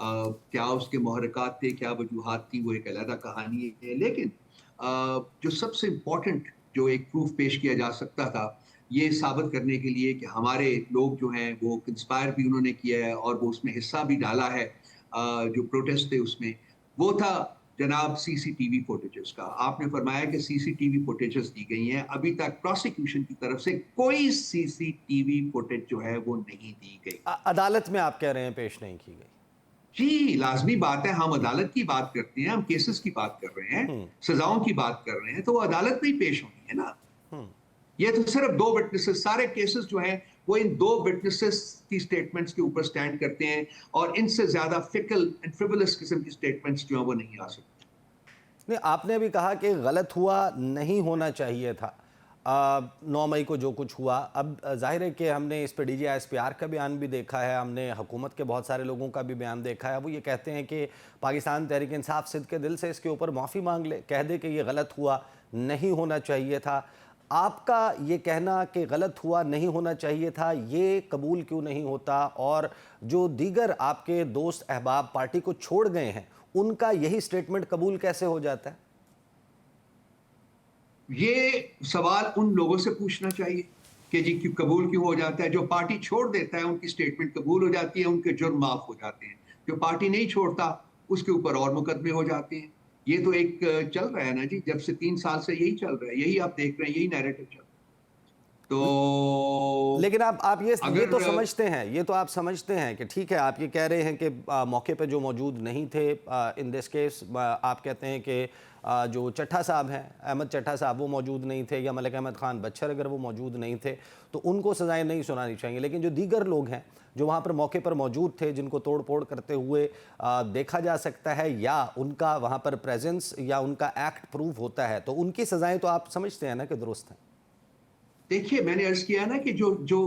کیا اس کے محرکات تھے, کیا وجوہات تھی, وہ ایک علیحدہ کہانی ہے. لیکن جو سب سے امپورٹنٹ جو ایک پروف پیش کیا جا سکتا تھا یہ ثابت کرنے کے لیے کہ ہمارے لوگ جو ہیں وہ کنسپائر بھی انہوں نے کیا ہے اور وہ اس میں حصہ بھی ڈالا ہے, جو پروٹیسٹ تھے اس میں, وہ تھا جناب سی سی ٹی وی فوٹیجز کا. آپ نے فرمایا کہ سی سی ٹی وی فوٹیجز دی گئی ہیں, ابھی تک پروسیکیوشن کی طرف سے کوئی سی سی ٹی وی فوٹیج جو ہے وہ نہیں دی گئی. عدالت میں آپ کہہ رہے ہیں پیش نہیں کی گئی؟ جی لازمی بات ہے, ہم عدالت کی بات کرتے ہیں, ہم کیسز کی بات کر رہے ہیں, سزاؤں کی بات کر رہے ہیں, تو وہ عدالت میں ہی پیش ہونی ہے نا. یہ تو صرف 2 وٹنسز, سارے کیسز جو ہیں وہ ان 2 وٹنسز کی سٹیٹمنٹس کے اوپر سٹینڈ کرتے ہیں, اور ان سے زیادہ فکل اینڈ فریولس قسم کی سٹیٹمنٹس جو ہیں وہ نہیں آ سکتی. نہیں, آپ نے ابھی کہا کہ غلط ہوا, نہیں ہونا چاہیے تھا 9 مئی کو جو کچھ ہوا. اب ظاہر ہے کہ ہم نے اس پہ D G S P R کا بیان بھی دیکھا ہے, ہم نے حکومت کے بہت سارے لوگوں کا بھی بیان دیکھا ہے. وہ یہ کہتے ہیں کہ پاکستان تحریک انصاف صدق کے دل سے اس کے اوپر معافی مانگ لے, کہہ دے کہ یہ غلط ہوا, نہیں ہونا چاہیے تھا. آپ کا یہ کہنا کہ غلط ہوا, نہیں ہونا چاہیے تھا, یہ قبول کیوں نہیں ہوتا؟ اور جو دیگر آپ کے دوست احباب پارٹی کو چھوڑ گئے ہیں ان کا یہی سٹیٹمنٹ قبول کیسے ہو جاتا ہے؟ یہ سوال ان لوگوں سے پوچھنا چاہیے کہ جی کیوں قبول کیوں ہو جاتا ہے. جو پارٹی چھوڑ دیتا ہے ان کی سٹیٹمنٹ قبول ہو جاتی ہے, ان کے جرم معاف ہو جاتے ہیں. جو پارٹی نہیں چھوڑتا اس کے اوپر اور مقدمے ہو جاتے ہیں. یہ تو ایک چل رہا ہے نا جی, جب سے 3 سال سے یہی چل رہا ہے, یہی آپ دیکھ رہے ہیں, یہی نیریٹو چل رہا ہے. تو لیکن آپ یہ تو سمجھتے ہیں, یہ تو آپ سمجھتے ہیں کہ ٹھیک ہے, آپ یہ کہہ رہے ہیں کہ موقع پہ جو موجود نہیں تھے ان دس کیس, آپ کہتے ہیں کہ جو چٹھا صاحب ہیں, احمد چٹھا صاحب, وہ موجود نہیں تھے, یا ملک احمد خان بچھر اگر وہ موجود نہیں تھے تو ان کو سزائیں نہیں سنانی چاہیے. لیکن جو دیگر لوگ ہیں جو وہاں پر موقع پر موجود تھے, جن کو توڑ پھوڑ کرتے ہوئے دیکھا جا سکتا ہے, یا ان کا وہاں پر پریزنس یا ان کا ایکٹ پروف ہوتا ہے, تو ان کی سزائیں تو آپ سمجھتے ہیں نا کہ درست ہیں؟ دیکھیے میں نے عرض کیا نا کہ جو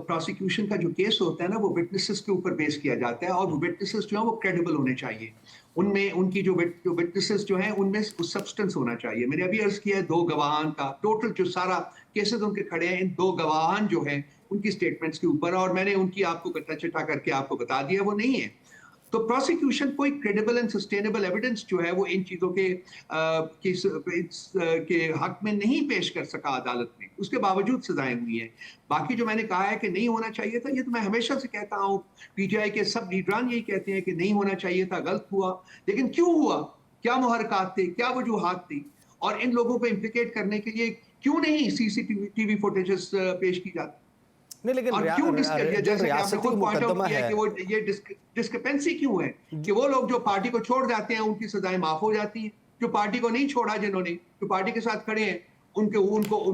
پروسیکیوشن کا جو کیس ہوتا ہے نا وہ وٹنسز کے اوپر بیس کیا جاتا ہے, اور وہ وٹنسز جو ہیں وہ کریڈیبل ہونے چاہیے. ان میں ان کی جو وٹنسز جو ہیں ان میں سبسٹنس ہونا چاہیے. میں نے ابھی عرض کیا ہے 2 گواہان کا ٹوٹل جو سارا کیسز ان کے کھڑے ہیں, ان 2 گواہان جو ہیں ان کی سٹیٹمنٹس کے اوپر, اور میں نے ان کی آپ کو کٹا چٹا کر کے آپ کو بتا دیا وہ نہیں ہے. تو پروسیکیوشن کوئی کریڈیبل اینڈ سسٹینیبل ایویڈنس جو ہے وہ ان چیزوں کے حق میں نہیں پیش کر سکا عدالت میں, اس کے باوجود سزائیں ہوئی ہیں. باقی جو میں نے کہا ہے کہ نہیں ہونا چاہیے تھا, یہ تو میں ہمیشہ سے کہتا ہوں, پی ٹی آئی کے سب لیڈران یہی کہتے ہیں کہ نہیں ہونا چاہیے تھا, غلط ہوا. لیکن کیوں ہوا, کیا محرکات تھے, کیا وجوہات تھی, اور ان لوگوں کو امپلیکیٹ کرنے کے لیے کیوں نہیں سی سی ٹی وی فوٹیجز پیش کی جاتی؟ نہیں, لیکن جو ریاستی مقدمہ ہے کہ وہ یہ ڈسکرپنسی کیوں ہے کہ وہ لوگ جو پارٹی کو چھوڑ جاتے ہیں ان کی سزائیں معاف ہو جاتی ہیں, جو پارٹی کو نہیں چھوڑا, جنہوں نے جو پارٹی کے ساتھ کھڑے ہیں ان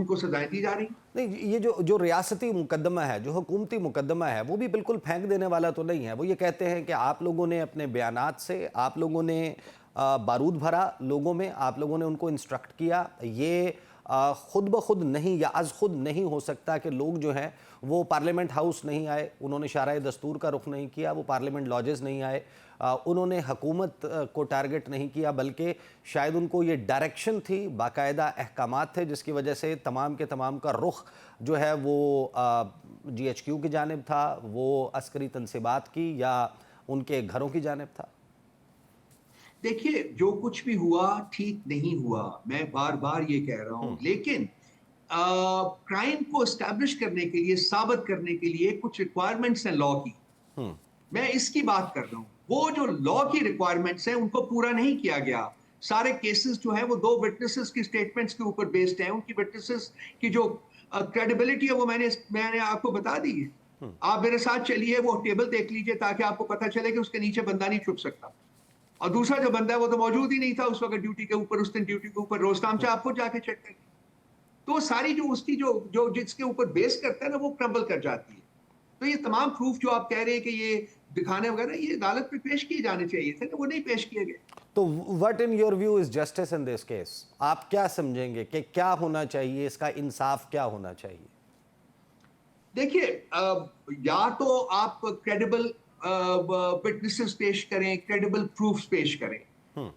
کو سزائیں دی جا رہی ہیں. نہیں, یہ جو ریاستی مقدمہ ہے, جو حکومتی مقدمہ ہے, وہ بھی بالکل پھینک دینے والا تو نہیں ہے. وہ یہ کہتے ہیں کہ آپ لوگوں نے اپنے بیانات سے, آپ لوگوں نے بارود بھرا لوگوں میں, آپ لوگوں نے ان کو انسٹرکٹ کیا. یہ خود بخود نہیں یا از خود نہیں ہو سکتا کہ لوگ جو ہیں وہ پارلیمنٹ ہاؤس نہیں آئے, انہوں نے شارع دستور کا رخ نہیں کیا, وہ پارلیمنٹ لاجز نہیں آئے, انہوں نے حکومت کو ٹارگٹ نہیں کیا, بلکہ شاید ان کو یہ ڈائریکشن تھی, باقاعدہ احکامات تھے, جس کی وجہ سے تمام کے تمام کا رخ جو ہے وہ جی ایچ کیو کی جانب تھا, وہ عسکری تنصیبات کی یا ان کے گھروں کی جانب تھا. دیکھیے جو کچھ بھی ہوا ٹھیک نہیں ہوا, میں بار بار یہ کہہ رہا ہوں, لیکن کرائم کو اسٹیبلش کرنے کے لیے, ثابت کرنے کے لیے کچھ ریکوائرمنٹس ہیں لا کی. میں اس کی بات کر رہا ہوں. وہ جو لا کی ریکوائرمنٹس ہیں ان کو پورا نہیں کیا گیا. سارے کیسز جو ہیں وہ 2 وٹنسز کی سٹیٹمنٹس کے اوپر بیسڈ ہیں. ان کی وٹنسز کی جو کریڈیبلٹی ہے وہ میں نے آپ کو بتا دی ہے. آپ میرے ساتھ چلیے, وہ ٹیبل دیکھ لیجئے تاکہ آپ کو پتہ چلے کہ اس کے نیچے بندہ نہیں چھپ سکتا. اور دوسرا جو بندہ ہے وہ تو موجود ہی نہیں تھا اس وقت ڈیوٹی کے اوپر, اس دن ڈیوٹی کے اوپر. روستام چاہ آپ خود جا کے چیک کریں. تو ساری جو اس کی جو جس کے اوپر بیس کرتا ہے نا وہ کرمبل کر جاتی ہے. تو یہ تمام پروف جو آپ کہہ رہے ہیں کہ یہ دکھانے وغیرہ, یہ عدالت پہ پیش کیے جانے چاہیے تھے, وہ نہیں پیش کیے گئے. تو what in your view is justice in this case? آپ کیا سمجھیں گے کہ کیا ہونا چاہیے, اس کا انصاف کیا ہونا چاہیے؟ دیکھیے یا تو آپ کریڈیبل وٹنسز پیش کریں, کریڈیبل پروفز پیش کریں,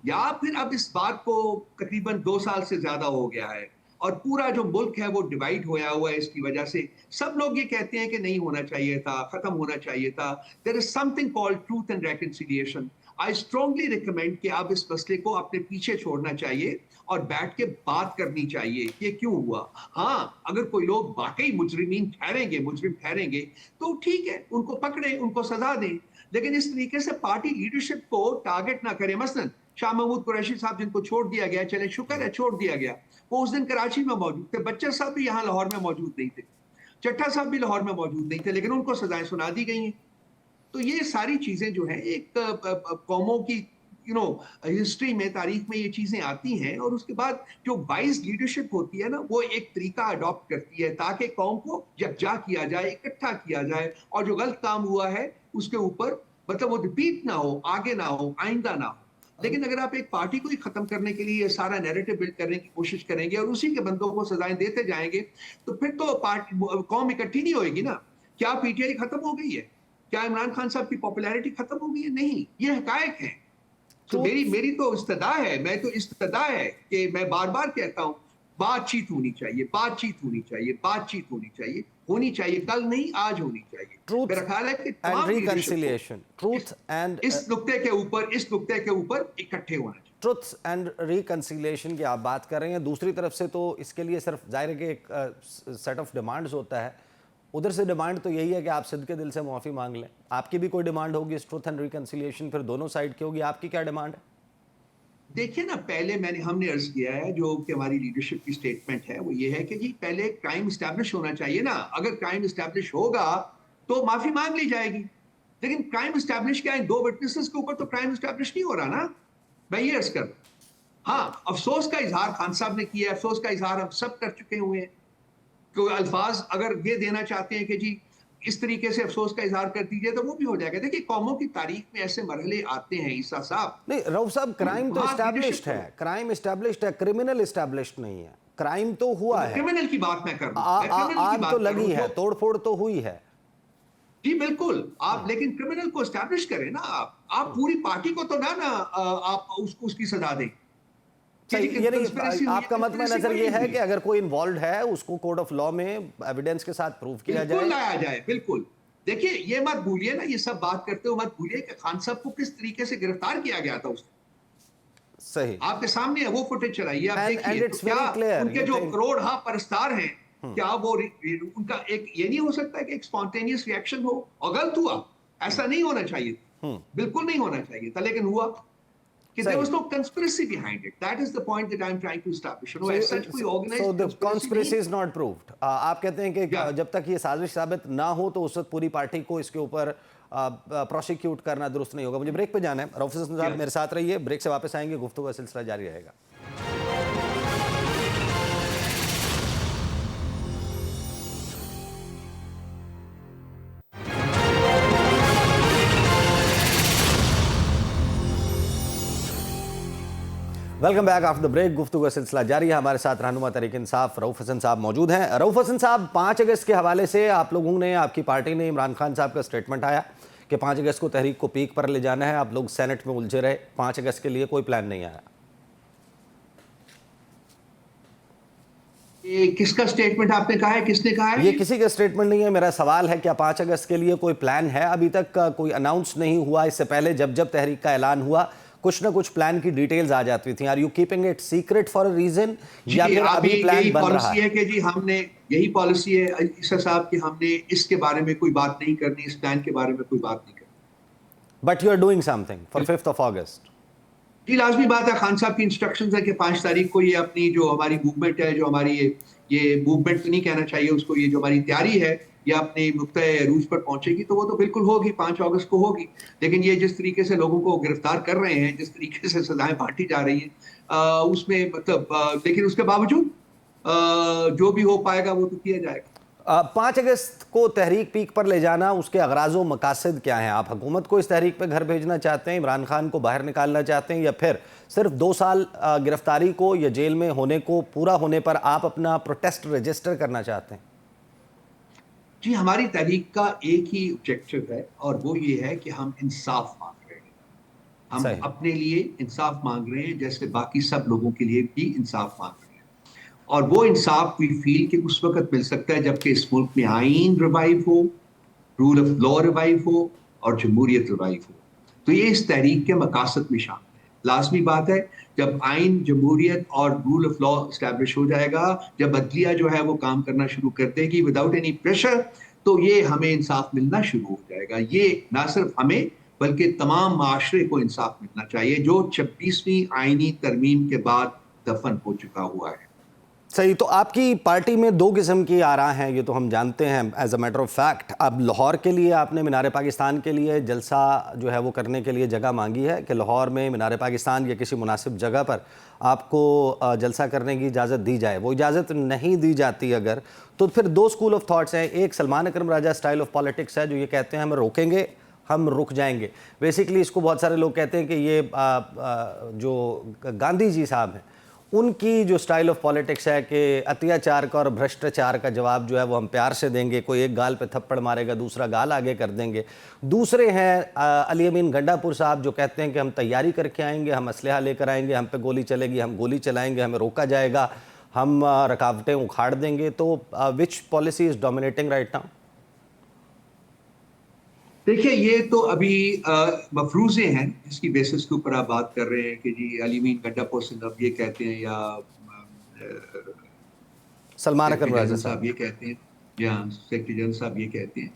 یا پھر اب اس بات کو تقریباً 2 سال سے زیادہ ہو گیا ہے, اور پورا جو ملک ہے وہ ڈیوائڈ ہوا ہوا ہے اس کی وجہ سے. سب لوگ یہ کہتے ہیں کہ نہیں ہونا چاہیے تھا, ختم ہونا چاہیے تھا. There is something called truth and reconciliation. I strongly recommend کہ آپ اس مسئلے کو اپنے پیچھے چھوڑنا چاہیے اور بیٹھ کے بات کرنی چاہیے کہ کیوں ہوا. ہاں, اگر کوئی لوگ واقعی مجرم ٹھہریں گے تو ٹھیک ہے, ان کو پکڑیں, ان کو سزا دیں, لیکن اس طریقے سے پارٹی لیڈرشپ کو ٹارگٹ نہ کریں. مثلا شاہ محمود قریشی صاحب جن کو چھوڑ دیا گیا, چلے شکر ہے چھوڑ دیا گیا, وہ اس دن کراچی میں موجود تھے. بچر صاحب بھی یہاں لاہور میں موجود نہیں تھے, چٹھا صاحب بھی لاہور میں موجود نہیں تھے, لیکن ان کو سزائیں سنا دی گئی ہیں. تو یہ ساری چیزیں جو ہیں ایک قوموں کی ہسٹری میں, تاریخ میں یہ چیزیں آتی ہیں, اور اس کے بعد جو وائز لیڈرشپ ہوتی ہے نا, وہ ایک طریقہ اڈاپٹ کرتی ہے تاکہ قوم کو یکجا کیا جائے, اکٹھا کیا جائے, اور جو غلط کام ہوا ہے اس کے اوپر مطلب وہ ریپیٹ نہ ہو, آگے نہ ہو, آئندہ نہ ہو. لیکن اگر آپ ایک پارٹی کو ہی ختم کرنے کے لیے سارا نیریٹو بلڈ کرنے کی کوشش کریں گے اور اسی کے بندوں کو سزائیں دیتے جائیں گے, تو پھر تو قوم اکٹھی نہیں ہوئے گی نا. کیا پی ٹی آئی ختم ہو گئی ہے؟ کیا عمران خان صاحب کی پاپولیرٹی ختم ہو گئی ہے؟ نہیں, یہ حقائق ہیں. تو میری تو استدعا ہے کہ میں بار بار کہتا ہوں, بات چیت ہونی چاہیے, کل نہیں آج ہونی چاہیے. میرا خیال ہے کہ اس نقطے کے اوپر اکٹھے ہونا چاہیے. ٹروتھ اینڈ ریکنسیلیشن کی آپ بات کر رہے ہیں. دوسری طرف سے تو اس کے لیے صرف ظاہر ہے کہ ایک سیٹ آف ڈیمانڈز ہوتا ہے. ادھر سے ڈیمانڈ تو یہی ہے کہ آپ صدقے دل سے معافی مانگ لیں. آپ کی بھی کوئی ڈیمانڈ ہوگی اس ٹروتھ اینڈ ریکنسیلیشن, پھر دونوں سائڈ کی ہوگی. آپ کی کیا ڈیمانڈ ہے؟ دیکھیے نا, پہلے ہم نے عرض کیا ہے, جو کہ ہماری لیڈرشپ کی سٹیٹمنٹ ہے وہ یہ ہے کہ جی پہلے کرائم اسٹیبلش ہونا چاہیے نا. اگر کرائم اسٹیبلش ہوگا تو معافی مانگ لی جائے گی, لیکن کرائم اسٹیبلش کیا ہے, 2 وٹنسز کے اوپر تو کرائم اسٹیبلش نہیں ہو رہا نا. میں یہ عرض کر رہا ہوں. ہاں, افسوس کا اظہار خان صاحب نے کیا ہے, افسوس کا اظہار ہم سب کر چکے ہوئے ہیں. کوئی الفاظ اگر یہ دینا چاہتے ہیں کہ جی اس طریقے سے افسوس کا اظہار کر دیجئے تو وہ بھی ہو جائے گا. دیکھیں, قوموں کی تاریخ میں ایسے مرحلے آتے ہیں عیسیٰ صاحب. نہیں رؤف صاحب, کرائم تو اسٹیبلشڈ ہے, کرمنل اسٹیبلشڈ نہیں ہے. کرائم تو ہوا ہے, کرمنل کی بات میں کر رہا ہوں, آگ تو لگی ہے, توڑ پھوڑ تو ہوئی ہے. جی بالکل, آپ لیکن کرمنل کو اسٹیبلش کریں نا. آپ پوری پارٹی کو تو نہ آپ اس کی سزا دیں. یعنی آپ کا مطلب نظر یہ ہے کہ اگر کوئی انوالوڈ ہے اس کو کوڈ آف لاء میں ایویڈنس کے ساتھ پروف کیا جائے, بالکل لایا جائے. بالکل. دیکھیے, یہ مت بھولیے نا, یہ سب بات کرتے ہو مت بھولیے کہ خان صاحب کو کس طریقے سے گرفتار کیا گیا تھا. اس صحیح آپ کے سامنے ہے, وہ فوٹیج چلائیے, آپ دیکھیے. کیا ان کے جو کروڑ پرستار ہیں, کیا وہ ان کا ایک یہ نہیں ہو سکتا کہ ایک اسپونٹینیس ریئیکشن ہو اور غلط ہوا؟ ایسا نہیں ہونا چاہیے, بالکل نہیں ہونا چاہیے تھا, لیکن ہوا. There was no conspiracy behind it. That is the point that I am trying to establish. No, as such کوئی organized so the conspiracy is not proved. آپ کہتے ہیں کہ جب تک یہ سازش ثابت نہ ہو تو اس وقت پوری پارٹی کو اس کے اوپر پروسیکیوٹ کرنا درست نہیں ہوگا. مجھے بریک پہ جانا ہے. رؤف حسن صاحب میرے ساتھ رہیے, بریک سے واپس آئیں گے, گفتگو کا سلسلہ جاری رہے گا. Welcome back after the break. گفتگو کا سلسلہ جاری ہے. ہمارے ساتھ رہنما تحریک انصاف رؤف حسن صاحب موجود ہیں. رؤف حسن صاحب, 5 اگست کے حوالے سے آپ لوگوں نے, آپ کی پارٹی نے, عمران خان صاحب کا سٹیٹمنٹ آیا کہ 5 اگست کو تحریک کو پیک پر لے جانا ہے. آپ لوگ سینٹ میں الجھے رہے, 5 اگست کے لیے کوئی پلان نہیں آیا. کس کا سٹیٹمنٹ آپ نے کہا ہے, کس نے کہا ہے؟ یہ کسی کا سٹیٹمنٹ نہیں ہے. میرا سوال ہے کیا 5 اگست کے لیے کوئی پلان ہے؟ ابھی تک کوئی اناؤنس نہیں ہوا. اس سے پہلے جب تحریک کا اعلان ہوا کچھ نہ کچھ پلان کی ڈیٹیلز آ جاتی تھیں. Are you keeping it secret for a reason, یا پھر ابھی پلان بن رہا ہے؟ کہ جی ہم نے یہی پالیسی ہے عیسیٰ صاحب کہ ہم نے اس کے بارے میں کوئی بات نہیں کرنی, اس پلان کے بارے میں کوئی بات نہیں کرنی. But you are doing something for 5 اگست. جی لازمی بات ہے, خان صاحب کی انسٹرکشنز ہے کہ 5 تاریخ کو یہ اپنی جو ہماری موومنٹ ہے, جو ہماری یہ موومنٹ نہیں کہنا چاہیے اس کو, یہ جو ہماری تیاری ہے یا اپنے نقطۂ عروج پر پہنچے گی, تو وہ تو بالکل ہوگی, 5 اگست کو ہوگی. لیکن یہ جس طریقے سے لوگوں کو گرفتار کر رہے ہیں, جس طریقے سے سزائیں بانٹی جا رہی ہیں, اس میں مطلب لیکن اس کے باوجود جو بھی ہو پائے گا وہ تو کیا جائے گا. 5 اگست کو تحریک پیک پر لے جانا, اس کے اغراض و مقاصد کیا ہیں؟ آپ حکومت کو اس تحریک پہ گھر بھیجنا چاہتے ہیں, عمران خان کو باہر نکالنا چاہتے ہیں, یا پھر صرف 2 سال گرفتاری کو یا جیل میں ہونے کو پورا ہونے پر آپ اپنا پروٹیسٹ رجسٹر کرنا چاہتے ہیں؟ جی ہماری تحریک کا ایک ہی آبجیکٹو ہے, اور وہ یہ ہے کہ ہم انصاف مانگ رہے ہیں. ہم اپنے لیے انصاف مانگ رہے ہیں جیسے باقی سب لوگوں کے لیے بھی انصاف مانگ رہے ہیں. اور وہ انصاف وی فیل کہ اس وقت مل سکتا ہے جبکہ اس ملک میں آئین ریوائو ہو, رول آف لا ریوائو ہو اور جمہوریت ریوائو ہو. تو یہ اس تحریک کے مقاصد میں شامل ہے. لازمی بات ہے جب آئین, جمہوریت اور رول آف لا اسٹیبلش ہو جائے گا, جب عدلیہ جو ہے وہ کام کرنا شروع کر دے گی وداؤٹ اینی پریشر, تو یہ ہمیں انصاف ملنا شروع ہو جائے گا. یہ نہ صرف ہمیں بلکہ تمام معاشرے کو انصاف ملنا چاہیے جو 26ویں آئینی ترمیم کے بعد دفن ہو چکا ہوا ہے. صحیح. تو آپ کی پارٹی میں دو قسم کی آراء ہیں, یہ تو ہم جانتے ہیں as a matter of fact. اب لاہور کے لیے آپ نے مینار پاکستان کے لیے جلسہ جو ہے وہ کرنے کے لیے جگہ مانگی ہے کہ لاہور میں مینار پاکستان یا کسی مناسب جگہ پر آپ کو جلسہ کرنے کی اجازت دی جائے. وہ اجازت نہیں دی جاتی اگر, تو پھر دو اسکول آف تھاٹس ہیں. ایک سلمان اکرم راجہ اسٹائل آف پالیٹکس ہے جو یہ کہتے ہیں ہم روکیں گے, ہم رک جائیں گے. بیسیکلی اس کو بہت سارے لوگ کہتے ہیں کہ یہ جو گاندھی جی صاحب ہیں ان کی جو سٹائل آف پالیٹکس ہے کہ اتیاچار کا اور بھرشٹاچار کا جواب جو ہے وہ ہم پیار سے دیں گے. کوئی ایک گال پہ تھپڑ مارے گا, دوسرا گال آگے کر دیں گے. دوسرے ہیں علی امین گنڈا پور صاحب جو کہتے ہیں کہ ہم تیاری کر کے آئیں گے, ہم اسلحہ لے کر آئیں گے, ہم پہ گولی چلے گی, ہم گولی چلائیں گے, ہمیں روکا جائے گا, ہم رکاوٹیں اکھاڑ دیں گے. تو which policy is dominating right now? دیکھیے یہ تو ابھی مفروضے ہیں جس کی بیسس کے اوپر آپ بات کر رہے ہیں کہ جی علی امین گنڈا پور صاحب یہ کہتے ہیں یا سلمان اکرم راجہ صاحب یہ کہتے ہیں یا سیکرٹری جنرل صاحب یہ کہتے ہیں.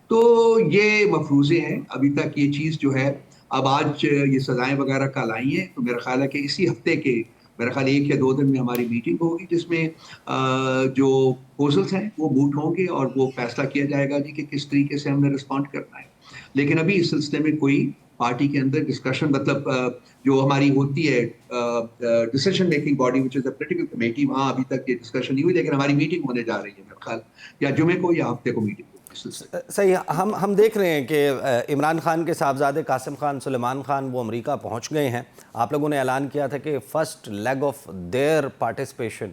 تو یہ مفروضے ہیں. ابھی تک یہ چیز جو ہے, اب آج یہ سزائیں وغیرہ کل آئی ہیں, تو میرا خیال ہے کہ اسی ہفتے کے میرا خیال 1 یا 2 دن میں ہماری میٹنگ ہوگی جس میں جو پروپوزلس ہیں وہ موٹ ہوں گے اور وہ فیصلہ کیا جائے گا جی کہ کس طریقے سے ہم نے رسپونڈ کرنا ہے. لیکن ابھی اس سلسلے میں کوئی پارٹی کے اندر ڈسکشن, مطلب جو ہماری ہوتی ہے decision making body which is a political committee, وہاں ابھی تک یہ ڈسکشن نہیں ہوئی. لیکن ہماری میٹنگ ہونے جا رہی ہے میرا خیال یا جمعے کو یا ہفتے کو میٹنگ ہوگی. صحیح. ہم دیکھ رہے ہیں کہ عمران خان کے صاحبزادے قاسم خان سلیمان خان وہ امریکہ پہنچ گئے ہیں. آپ لوگوں نے اعلان کیا تھا کہ first leg of their participation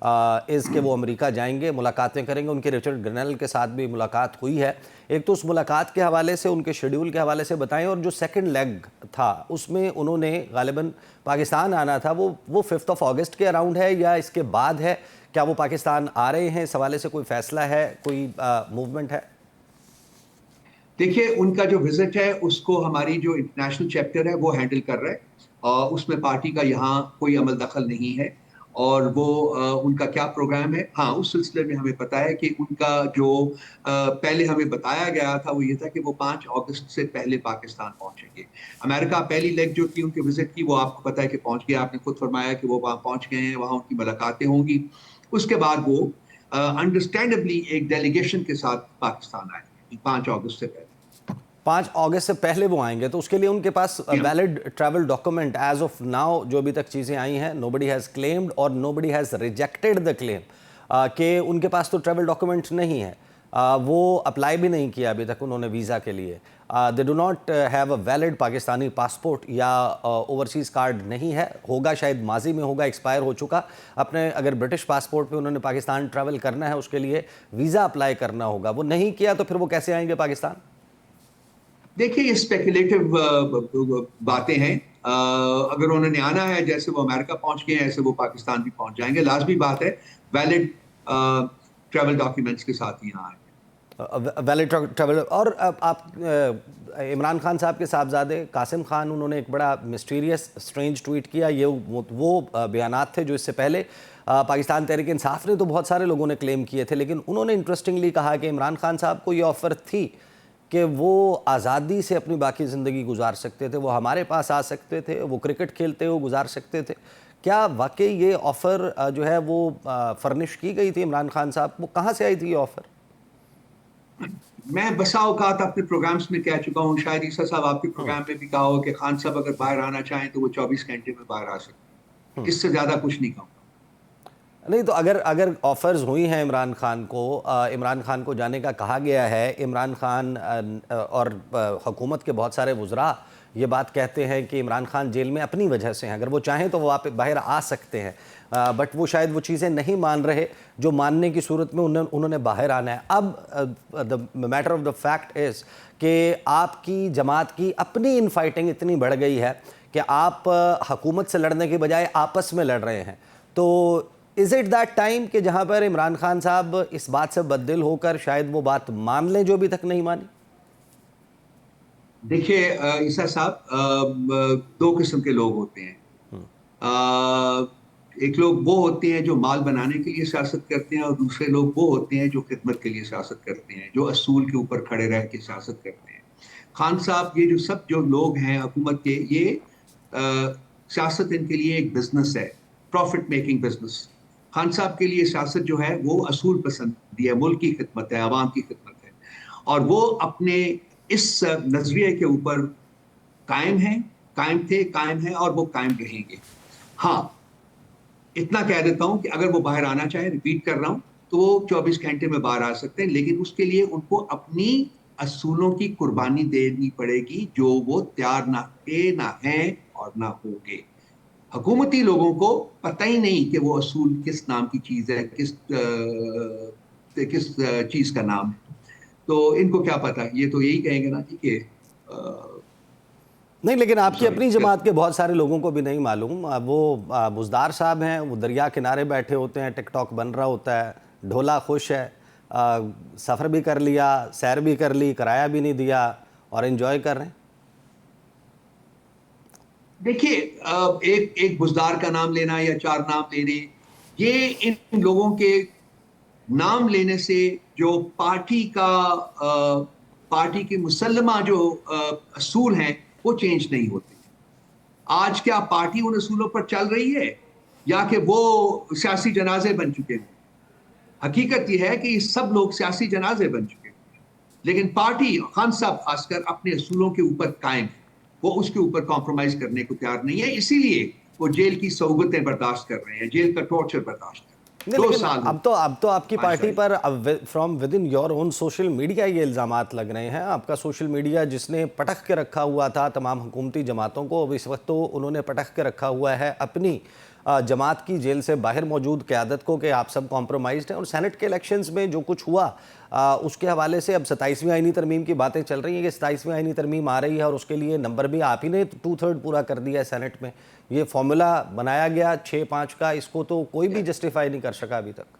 is کہ وہ امریکہ جائیں گے, ملاقاتیں کریں گے. ان کے رچرڈ گرنل کے ساتھ بھی ملاقات ہوئی ہے. ایک تو اس ملاقات کے حوالے سے, ان کے شیڈیول کے حوالے سے بتائیں, اور جو سیکنڈ لیگ تھا اس میں انہوں نے غالباً پاکستان آنا تھا, وہ 5 اگست کے اراؤنڈ ہے یا اس کے بعد ہے؟ کیا وہ پاکستان آ رہے ہیں؟ اس حوالے سے کوئی فیصلہ ہے, کوئی موومنٹ ہے؟ دیکھیے ان کا جو وزٹ ہے اس کو ہماری جو انٹرنیشنل چیپٹر ہے وہ ہینڈل کر رہا ہے, اور اس میں پارٹی کا یہاں کوئی عمل دخل نہیں ہے. اور وہ ان کا کیا پروگرام ہے, ہاں اس سلسلے میں ہمیں پتہ ہے کہ ان کا جو پہلے ہمیں بتایا گیا تھا وہ یہ تھا کہ وہ 5 اگست سے پہلے پاکستان پہنچیں گے. امریکہ پہلی لیگ جو تھی ان کے وزٹ کی وہ آپ کو پتہ ہے کہ پہنچ گیا. آپ نے خود فرمایا کہ وہ وہاں پہنچ گئے ہیں, وہاں ان کی ملاقاتیں ہوں گی. اس کے بعد وہ انڈرسٹینڈبلی ایک ڈیلیگیشن کے ساتھ پاکستان آئیں گے 5 اگست سے پہلے. 5 اگست سے پہلے وہ آئیں گے, تو اس کے لیے ان کے پاس valid travel document as of now جو ابھی تک چیزیں آئی ہیں, نوبڈی ہیز کلیمڈ اور nobody has rejected the claim کہ ان کے پاس تو ٹریول ڈاکومنٹ نہیں ہے. وہ اپلائی بھی نہیں کیا ابھی تک انہوں نے ویزا کے لیے. They do not have a valid Pakistani passport یا اوورسیز کارڈ نہیں ہے. ہوگا شاید ماضی میں ہوگا, ایکسپائر ہو چکا. اپنے اگر برٹش پاسپورٹ پہ انہوں نے پاکستان ٹریول کرنا ہے اس کے لیے ویزا اپلائی کرنا ہوگا. وہ نہیں کیا تو پھر وہ کیسے آئیں گے پاکستان؟ دیکھیے یہ اسپیکولیٹو باتیں ہیں. اگر انہوں نے آنا ہے جیسے وہ امریکہ پہنچ گئے ہیں ایسے وہ پاکستان بھی پہنچ جائیں گے. لازمی بات ہے ویلڈ ٹریول ڈاکیومنٹس کے ساتھ ہی یہاں آئیں گے. Valid travel. اور آپ عمران خان صاحب کے صاحبزادے قاسم خان, انہوں نے ایک بڑا مسٹیریس اسٹرینج ٹویٹ کیا. یہ وہ بیانات تھے جو اس سے پہلے پاکستان تحریک انصاف نے تو بہت سارے لوگوں نے کلیم کیے تھے, لیکن انہوں نے انٹرسٹنگلی کہا کہ عمران خان صاحب کو یہ آفر تھی کہ وہ آزادی سے اپنی باقی زندگی گزار سکتے تھے, وہ ہمارے پاس آ سکتے تھے, وہ کرکٹ کھیلتے ہوئے گزار سکتے تھے. کیا واقعی یہ آفر جو ہے وہ فرنش کی گئی تھی عمران خان صاحب کو؟ کہاں سے آئی تھی یہ آفر؟ میں بسا اوقات اپنے پروگرامز میں کہہ چکا ہوں, شاید عیسیٰ صاحب آپ کے پروگرام میں بھی کہا ہو کہ خان صاحب اگر باہر آنا چاہیں تو وہ 24 گھنٹے میں باہر آ سکتے ہیں. اس سے زیادہ کچھ نہیں کہوں. نہیں تو اگر آفرز ہوئی ہیں عمران خان کو جانے کا کہا گیا ہے. عمران خان اور حکومت کے بہت سارے وزراء یہ بات کہتے ہیں کہ عمران خان جیل میں اپنی وجہ سے ہیں, اگر وہ چاہیں تو وہ باہر آ سکتے ہیں, بٹ وہ شاید وہ چیزیں نہیں مان رہے جو ماننے کی صورت میں انہوں نے باہر آنا ہے. اب the matter of the fact is کہ آپ کی جماعت کی اپنی ان فائٹنگ اتنی بڑھ گئی ہے کہ آپ حکومت سے لڑنے کے بجائے آپس میں لڑ رہے ہیں. تو Is it that time کہ جہاں پر عمران خان صاحب اس بات سے بددل ہو کر شاید وہ بات مان لیں جو ابھی تک نہیں مانی؟ دیکھیے عیسیٰ صاحب، دو قسم کے لوگ ہوتے ہیں. ایک لوگ وہ ہوتے ہیں جو مال بنانے کے لیے سیاست کرتے ہیں، اور دوسرے لوگ وہ ہوتے ہیں جو خدمت کے لیے سیاست کرتے ہیں، جو اصول کے اوپر کھڑے رہ کے سیاست کرتے ہیں. خان صاحب یہ جو لوگ ہیں حکومت کے، یہ سیاست ان کے لیے ایک بزنس ہے، پروفٹ میکنگ بزنس. خان صاحب کے لیے سیاست جو ہے وہ اصول پسندی ہے، ملک کی خدمت ہے، عوام کی خدمت ہے، اور وہ اپنے اس نظریے کے اوپر قائم تھے، قائم ہیں، اور وہ قائم رہیں گے. ہاں اتنا کہہ دیتا ہوں کہ اگر وہ باہر آنا چاہیں، ریپیٹ کر رہا ہوں، تو وہ 24 گھنٹے میں باہر آ سکتے ہیں، لیکن اس کے لیے ان کو اپنی اصولوں کی قربانی دینی پڑے گی جو وہ تیار نہ ہیں اور نہ ہوں گے. حکومتی لوگوں کو پتہ ہی نہیں کہ وہ اصول کس نام کی چیز ہے، کس چیز کا نام ہے. تو ان کو کیا پتہ، یہ تو یہی کہیں گے نا کہ نہیں، لیکن آپ کی اپنی جماعت کے بہت سارے لوگوں کو بھی نہیں معلوم. وہ بزدار صاحب ہیں، وہ دریا کنارے بیٹھے ہوتے ہیں، ٹک ٹاک بن رہا ہوتا ہے، ڈھولا خوش ہے، سفر بھی کر لیا، سیر بھی کر لی، کرایہ بھی نہیں دیا، اور انجوائے کر رہے ہیں. دیکھیے ایک بزدار کا نام لینا یا 4 نام لینے، یہ ان لوگوں کے نام لینے سے جو پارٹی کی مسلمہ جو اصول ہیں وہ چینج نہیں ہوتے. آج کیا پارٹی ان اصولوں پر چل رہی ہے یا کہ وہ سیاسی جنازے بن چکے ہیں؟ حقیقت یہ ہے کہ یہ سب لوگ سیاسی جنازے بن چکے ہیں، لیکن پارٹی، خان صاحب خاص کر، اپنے اصولوں کے اوپر قائم ہے. وہ اس کے اوپر کمپرومائز کرنے کو تیار نہیں ہے، اسی لیے وہ جیل کی صعوبتیں برداشت کر رہے ہیں، جیل کا ٹارچر برداشت کر رہے ہیں. اب تو آپ کی party per from with in your own social media یہ الزامات لگ رہے ہیں. آپ کا سوشل میڈیا جس نے پٹخ کے رکھا ہوا تھا تمام حکومتی جماعتوں کو، اب اس وقت تو انہوں نے پٹخ کے رکھا ہوا ہے اپنی جماعت کی جیل سے باہر موجود قیادت کو کہ آپ سب کمپرومائزڈ ہیں. اور سینٹ کے الیکشنز میں جو کچھ ہوا اس کے حوالے سے اب 27ویں آئینی ترمیم کی باتیں چل رہی ہیں کہ 27ویں آئینی ترمیم آ رہی ہے، اور اس کے لیے نمبر بھی آپ ہی نے 2/3 پورا کر دیا ہے سینٹ میں. یہ فارمولا بنایا گیا 6-5 کا، اس کو تو کوئی بھی جسٹیفائی نہیں کر سکا ابھی تک.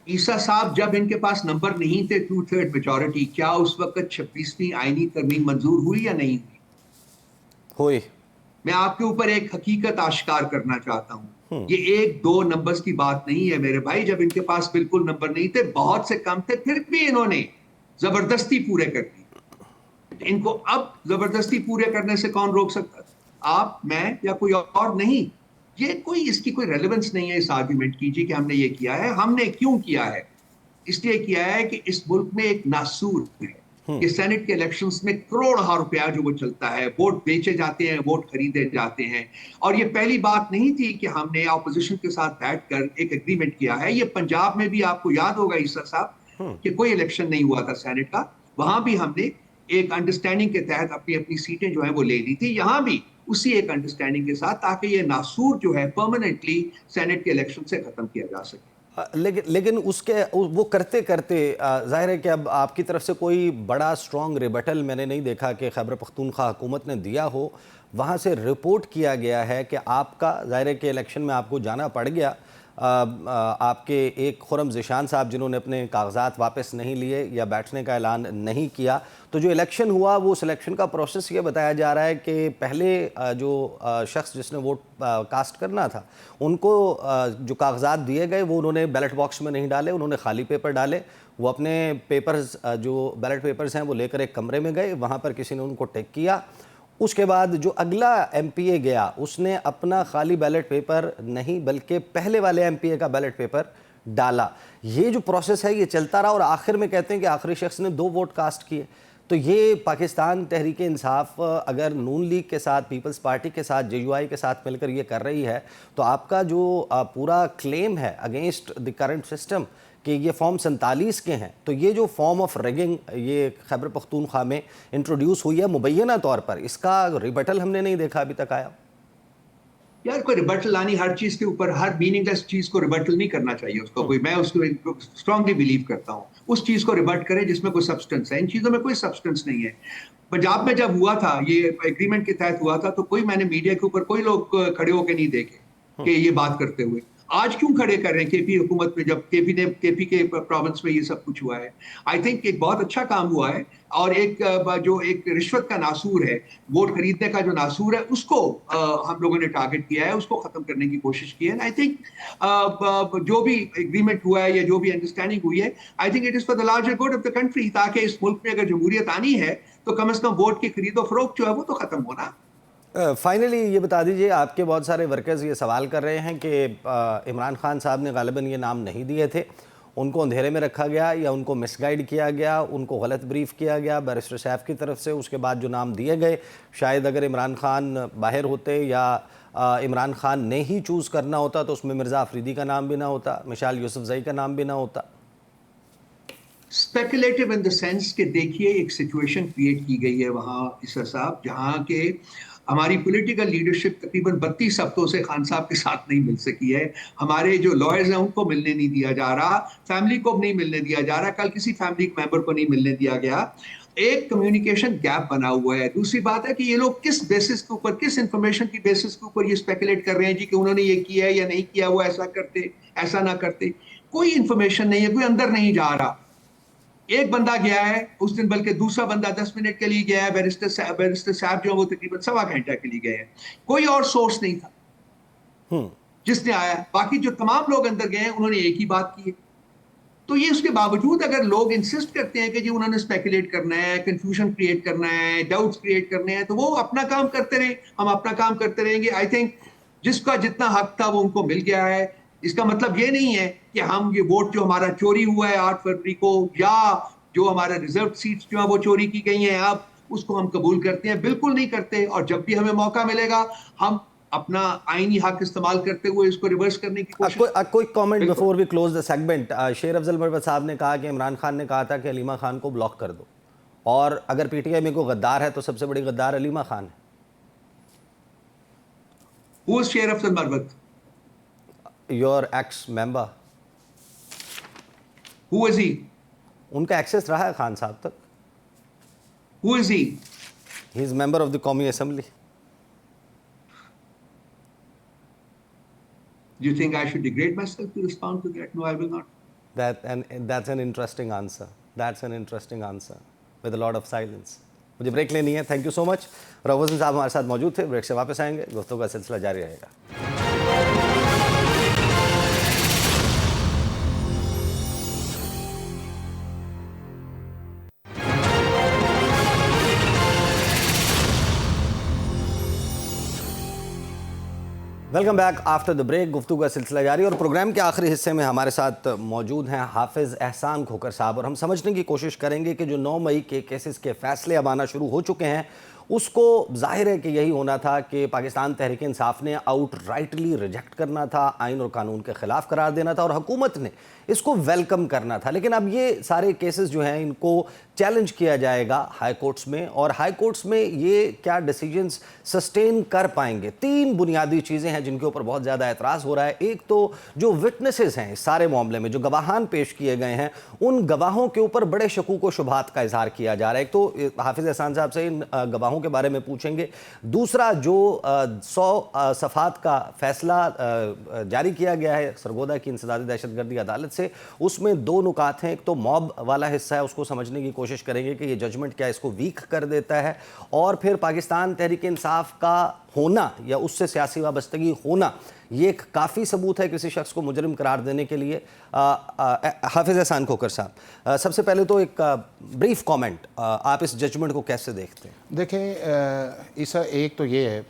عیسیٰ صاحب جب ان کے پاس نمبر نہیں تھے 2/3 میجورٹی، کیا اس وقت 26ویں آئینی ترمیم منظور ہوئی یا نہیں ہوئی؟ میں آپ کے اوپر ایک حقیقت آشکار کرنا چاہتا ہوں. یہ 1-2 نمبرز کی بات نہیں ہے میرے بھائی. جب ان کے پاس بالکل نمبر نہیں تھے، بہت سے کم تھے، پھر بھی انہوں نے زبردستی پورے کر دی. ان کو اب زبردستی پورے کرنے سے کون روک سکتا؟ آپ، میں، یا کوئی اور نہیں. اس کی کوئی ریلیونس نہیں ہے اس آرگیومنٹ کی جی کہ ہم نے یہ کیا ہے. ہم نے کیوں کیا ہے؟ اس لیے کیا ہے کہ اس ملک میں ایک ناسور ہے کہ سینٹ کے الیکشنز میں کروڑوں روپیہ جو وہ چلتا ہے، ووٹ بیچے جاتے ہیں، ووٹ خریدے جاتے ہیں. اور یہ پہلی بات نہیں تھی کہ ہم نے اپوزیشن کے ساتھ بیٹھ کر ایک ایگریمنٹ کیا ہے. یہ پنجاب میں بھی آپ کو یاد ہوگا عیسیٰ صاحب کہ کوئی الیکشن نہیں ہوا تھا سینٹ کا، وہاں بھی ہم نے ایک انڈرسٹینڈنگ کے تحت اپنی سیٹیں جو ہیں وہ لے لی تھی. یہاں بھی اسی ایک انڈرسٹینڈنگ کے ساتھ، تاکہ یہ ناسور جو ہے پرماننٹلی سینٹ کے الیکشن سے ختم کیا جا سکے. لیکن وہ کرتے کرتے ظاہر ہے کہ اب آپ کی طرف سے کوئی بڑا سٹرونگ ریبٹل میں نے نہیں دیکھا کہ خیبر پختونخوا حکومت نے دیا ہو. وہاں سے رپورٹ کیا گیا ہے کہ آپ کا، ظاہر ہے کہ الیکشن میں آپ کو جانا پڑ گیا. آپ کے ایک خرم ذیشان صاحب جنہوں نے اپنے کاغذات واپس نہیں لیے یا بیٹھنے کا اعلان نہیں کیا، تو جو الیکشن ہوا وہ سلیکشن کا پروسیس یہ بتایا جا رہا ہے کہ پہلے جو شخص جس نے ووٹ کاسٹ کرنا تھا ان کو جو کاغذات دیے گئے وہ انہوں نے بیلٹ باکس میں نہیں ڈالے، انہوں نے خالی پیپر ڈالے. وہ اپنے پیپرز جو بیلٹ پیپرز ہیں وہ لے کر ایک کمرے میں گئے، وہاں پر کسی نے ان کو ٹیک کیا. اس کے بعد جو اگلا ایم پی اے گیا اس نے اپنا خالی بیلٹ پیپر نہیں بلکہ پہلے والے ایم پی اے کا بیلٹ پیپر ڈالا. یہ جو پروسیس ہے یہ چلتا رہا، اور آخر میں کہتے ہیں کہ آخری شخص نے 2 ووٹ کاسٹ کیے. تو یہ پاکستان تحریک انصاف اگر نون لیگ کے ساتھ، پیپلز پارٹی کے ساتھ، جے یو آئی کے ساتھ مل کر یہ کر رہی ہے، تو آپ کا جو پورا کلیم ہے اگینسٹ دی کرنٹ سسٹم کہ یہ فارم 47 کے ہیں، تو یہ جو فارم آف ریگنگ یہ خیبر پختونخوا میں انٹروڈیوس ہوئی ہے مبینہ طور پر، اس کا ریبٹل ہم نے نہیں دیکھا ابھی تک آیا. یار کوئی ریبٹل لانی، ہر چیز کے اوپر، ہر میننگ لیس چیز کو ریبٹل نہیں کرنا چاہیے اس کو کوئی. میں اس کو اسٹرانگلی بلیو کرتا ہوں اس چیز کو ریبٹ کرے جس میں کوئی سبسٹنس ہے. ان چیزوں میں کوئی سبسٹنس نہیں ہے. پنجاب میں جب ہوا تھا، یہ ایگریمنٹ کے تحت ہوا تھا، تو کوئی، میں نے میڈیا کے اوپر کوئی لوگ کھڑے ہو کے نہیں دیکھے کہ یہ بات کرتے ہوئے. آج کیوں کھڑے کر رہے ہیں کے پی حکومت میں، جب کے پی کے پروونس میں یہ سب کچھ ہوا ہے؟ آئی تھنک ایک بہت اچھا کام ہوا ہے، اور جو ایک رشوت کا ناسور ہے، ووٹ خریدنے کا جو ناسور ہے، اس کو ہم لوگوں نے ٹارگٹ کیا ہے، اس کو ختم کرنے کی کوشش کی ہے. آئی تھنک جو بھی ایگریمنٹ ہوا ہے یا جو بھی انڈرسٹینڈنگ ہوئی ہے، I think it is for the larger good of the country, تاکہ اس ملک میں اگر جمہوریت آنی ہے تو کم از کم ووٹ کی خرید و فروخت جو ہے وہ تو ختم ہونا. فائنلی یہ بتا دیجئے، آپ کے بہت سارے ورکرز یہ سوال کر رہے ہیں کہ عمران خان صاحب نے غالباً یہ نام نہیں دیے تھے، ان کو اندھیرے میں رکھا گیا یا ان کو مس گائیڈ کیا گیا، ان کو غلط بریف کیا گیا بیرسٹر سیف کی طرف سے. اس کے بعد جو نام دیے گئے، شاید اگر عمران خان باہر ہوتے یا عمران خان نے ہی چوز کرنا ہوتا تو اس میں مرزا افریدی کا نام بھی نہ ہوتا، مشال یوسفزئی کا نام بھی نہ ہوتا. اسپیکولیٹو ان دا سینس کہ دیکھیے ایک سچویشن کریٹ کی گئی ہے وہاں عیسیٰ صاحب، جہاں کہ ہماری پولیٹیکل لیڈرشپ تقریباً 32 ہفتوں سے خان صاحب کے ساتھ نہیں مل سکی ہے. ہمارے جو لائرز ہیں ان کو ملنے نہیں دیا جا رہا، فیملی کو نہیں ملنے دیا جا رہا، کل کسی فیملی ممبر کو نہیں ملنے دیا گیا. ایک کمیونیکیشن گیپ بنا ہوا ہے. دوسری بات ہے کہ یہ لوگ کس بیسس کے اوپر، کس انفارمیشن کی بیسس کے اوپر یہ اسپیکولیٹ کر رہے ہیں جی کہ انہوں نے یہ کیا ہے یا نہیں کیا، وہ ایسا کرتے ایسا نہ کرتے. کوئی انفارمیشن نہیں ہے، کوئی اندر نہیں جا رہا. ایک بندہ گیا ہے اس دن، بلکہ دوسرا بندہ 10 منٹ کے لیے گیا ہے، بیرسٹر صاحب جو وہ تقریباً 1.25 گھنٹہ کے لیے گئے ہیں. کوئی اور سورس نہیں تھا جس نے آیا. باقی جو تمام لوگ اندر گئے ہیں انہوں نے ایک ہی بات کی ہے. تو یہ اس کے باوجود اگر لوگ انسسٹ کرتے ہیں کہ جی انہوں نے اسپیکولیٹ کرنا ہے، کنفیوژن کریٹ کرنا ہے، ڈاؤٹس کریٹ کرنے ہیں، تو وہ اپنا کام کرتے رہیں، ہم اپنا کام کرتے رہیں گے. آئی تھنک جس کا جتنا حق تھا وہ ان کو مل گیا ہے. اس کا مطلب یہ نہیں ہے کہ ہم یہ ووٹ جو ہمارا چوری ہوا ہے 8 فروری کو، یا جو ہمارا ریزرو سیٹس جو ہیں وہ چوری کی گئی ہیں، اب اس کو ہم قبول کرتے ہیں. بالکل نہیں کرتے. اور جب بھی ہمیں موقع ملے گا ہم اپنا آئینی حق استعمال کرتے ہوئے اس کو ریورس کرنے کی کوشش. کوئی comment before we close the segment. Sher Afzal مروت صاحب نے کہا کہ عمران خان نے کہا تھا کہ علیمہ خان کو بلاک کر دو، اور اگر پی ٹی آئی میں کوئی غدار ہے تو سب سے بڑی غدار علیمہ خان ہے. Who is Sher Afzal Marwat? Your ex member. Who is he؟ ان کا ایکسیس رہا ہے خان صاحب تک. Who is he؟ He is member of the قومی assembly. Do you think I should degrade myself to respond to that? No, I will not. That's an interesting answer. That's an interesting answer with a lot of silence. مجھے break لینی ہے. Thank you so مچ. رؤف حسن صاحب ہمارے ساتھ موجود تھے. Break سے واپس آئیں گے، گفتگو کا سلسلہ جاری رہے گا. Welcome back after the break. گفتگو کا سلسلہ جاری، اور پروگرام کے آخری حصے میں ہمارے ساتھ موجود ہیں حافظ احسان کھوکھر صاحب، اور ہم سمجھنے کی کوشش کریں گے کہ جو 9 مئی کے کیسز کے فیصلے اب آنا شروع ہو چکے ہیں، اس کو ظاہر ہے کہ یہی ہونا تھا کہ پاکستان تحریک انصاف نے آؤٹ رائٹلی ریجیکٹ کرنا تھا، آئین اور قانون کے خلاف قرار دینا تھا، اور حکومت نے اس کو ویلکم کرنا تھا. لیکن اب یہ سارے کیسز جو ہیں ان کو چیلنج کیا جائے گا ہائی کورٹس میں، اور ہائی کورٹس میں یہ کیا ڈیسیجنز سسٹین کر پائیں گے. 3 بنیادی چیزیں ہیں جن کے اوپر بہت زیادہ اعتراض ہو رہا ہے. ایک تو جو وٹنسز ہیں اس سارے معاملے میں، جو گواہان پیش کیے گئے ہیں، ان گواہوں کے اوپر بڑے شکوک و شبہات کا اظہار کیا جا رہا ہے. ایک تو حافظ احسان صاحب سے ان گواہوں کے بارے میں پوچھیں گے. دوسرا، جو 100 صفحات کا فیصلہ جاری کیا گیا ہے سرگودا کی انسداد دہشت گردی عدالت سے، اس میں 2 نکات ہیں. ایک تو موب والا حصہ ہے، اس کو سمجھنے کی کوشش کریں گے کہ یہ ججمنٹ کیا اس کو ویک کر دیتا ہے، اور پھر پاکستان تحریک انصاف کا ہونا یا اس سے سیاسی وابستگی ہونا یہ ایک کافی ثبوت ہے کسی شخص کو مجرم قرار دینے کے لیے. حافظ احسان کھوکھر صاحب، سب سے پہلے تو ایک بریف کامنٹ، آپ اس ججمنٹ کو کیسے دیکھتے ہیں؟ دیکھیں عیسیٰ، ایک تو یہ ہے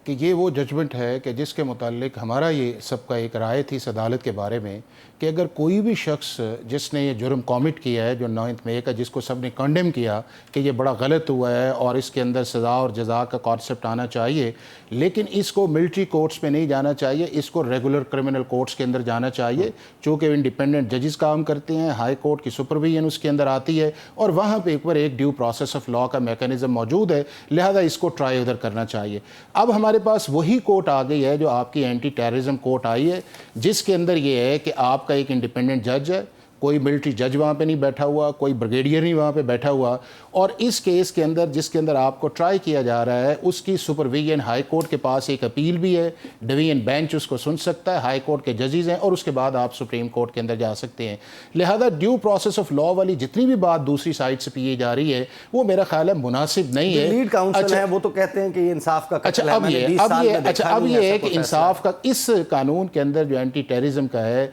کہ یہ وہ ججمنٹ ہے کہ جس کے متعلق ہمارا یہ سب کا ایک رائے تھی اس عدالت کے بارے میں کہ اگر کوئی بھی شخص جس نے یہ جرم کامٹ کیا ہے جو 9 مئی کا، جس کو سب نے کنڈیم کیا کہ یہ بڑا غلط ہوا ہے اور اس کے اندر سزا اور جزا کا کانسیپٹ آنا چاہیے، لیکن اس کو ملٹری کورٹس میں نہیں جانا چاہیے، اس کو ریگولر کرمنل کورٹس کے اندر جانا چاہیے، چونکہ انڈیپینڈنٹ ججز کام کرتے ہیں، ہائی کورٹ کی سپرویژن اس کے اندر آتی ہے، اور وہاں پہ ایک ڈیو پروسیس آف لاء کا میکانزم موجود ہے، لہذا اس کو ٹرائی ادھر کرنا چاہیے. اب ہمارے پاس وہی کورٹ آ گئی ہے جو آپ کی اینٹی ٹیررزم کورٹ آئی ہے، جس کے اندر یہ ہے کہ آپ کا ایک انڈیپینڈنٹ جج ہے، کوئی ملٹری جج وہاں پہ نہیں بیٹھا ہوا, کوئی بریگیڈیئر نہیں وہاں پہ بیٹھا ہوا, اور اس کیس کے اندر جس کے اندر آپ کو ٹرائی کیا جا رہا ہے اس کی سپرویژن ہائی کورٹ کے پاس ایک اپیل بھی ہے, ڈویژن بینچ اس کو سن سکتا ہے, ہائی کورٹ کے ججز ہیں, اور اس کے بعد آپ سپریم کورٹ کے اندر جا سکتے ہیں. لہذا ڈیو پروسیس آف لا والی جتنی بھی بات دوسری سائڈ سے کی جا رہی ہے وہ میرا خیال ہے مناسب نہیں ہے. لیڈ کاؤنسل ہے وہ تو کہتے ہیں کہ یہ انصاف کا قتل ہے. اب یہ ہے کہ انصاف کا اس قانون کے اندر جو اینٹی ٹیررزم کا ہے